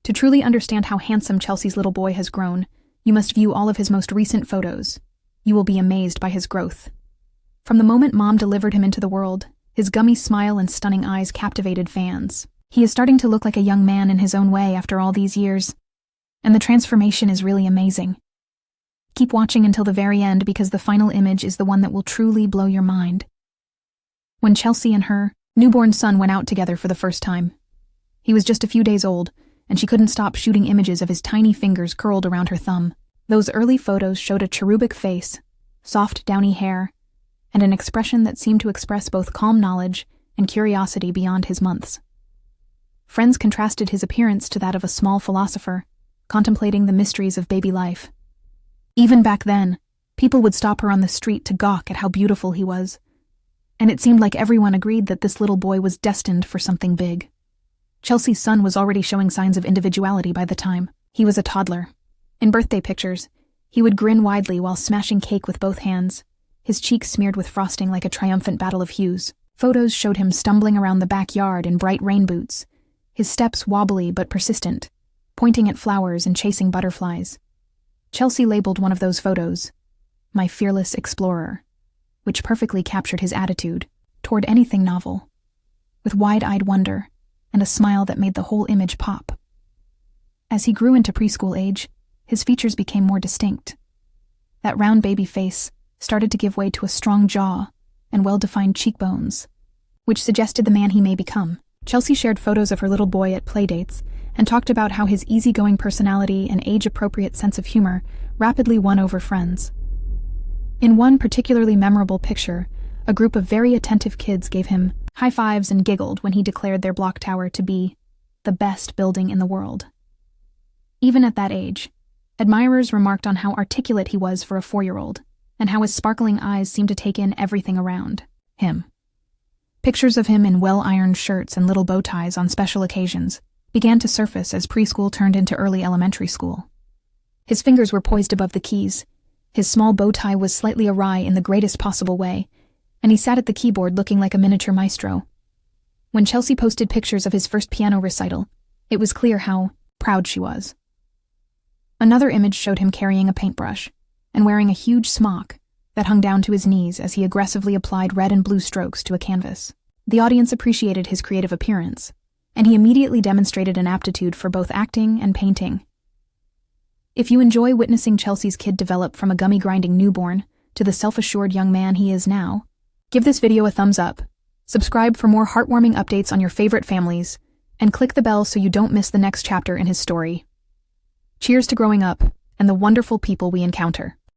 To truly understand how handsome Chelsea's little boy has grown, you must view all of his most recent photos. You will be amazed by his growth. From the moment Mom delivered him into the world, his gummy smile and stunning eyes captivated fans. He is starting to look like a young man in his own way after all these years, and the transformation is really amazing. Keep watching until the very end because the final image is the one that will truly blow your mind. When Chelsea and her newborn son went out together for the first time, he was just a few days old, and she couldn't stop shooting images of his tiny fingers curled around her thumb. Those early photos showed a cherubic face, soft, downy hair, and an expression that seemed to express both calm knowledge and curiosity beyond his months. Friends contrasted his appearance to that of a small philosopher, contemplating the mysteries of baby life. Even back then, people would stop her on the street to gawk at how beautiful he was, and it seemed like everyone agreed that this little boy was destined for something big. Chelsea's son was already showing signs of individuality by the time he was a toddler. In birthday pictures, he would grin widely while smashing cake with both hands, his cheeks smeared with frosting like a triumphant battle of hues. Photos showed him stumbling around the backyard in bright rain boots, his steps wobbly but persistent, pointing at flowers and chasing butterflies. Chelsea labeled one of those photos, "My Fearless Explorer," which perfectly captured his attitude toward anything novel, with wide-eyed wonder and a smile that made the whole image pop. As he grew into preschool age, his features became more distinct. That round baby face started to give way to a strong jaw and well-defined cheekbones, which suggested the man he may become. Chelsea shared photos of her little boy at playdates and talked about how his easygoing personality and age-appropriate sense of humor rapidly won over friends. In one particularly memorable picture, a group of very attentive kids gave him high fives and giggled when he declared their block tower to be the best building in the world. Even at that age, admirers remarked on how articulate he was for a 4-year-old, and how his sparkling eyes seemed to take in everything around him. Pictures of him in well-ironed shirts and little bow ties on special occasions began to surface as preschool turned into early elementary school. His fingers were poised above the keys, his small bow tie was slightly awry in the greatest possible way, and he sat at the keyboard looking like a miniature maestro. When Chelsea posted pictures of his first piano recital, it was clear how proud she was. Another image showed him carrying a paintbrush and wearing a huge smock that hung down to his knees as he aggressively applied red and blue strokes to a canvas. The audience appreciated his creative appearance, and he immediately demonstrated an aptitude for both acting and painting. If you enjoy witnessing Chelsea's kid develop from a gummy-grinding newborn to the self-assured young man he is now, give this video a thumbs up, subscribe for more heartwarming updates on your favorite families, and click the bell so you don't miss the next chapter in his story. Cheers to growing up and the wonderful people we encounter.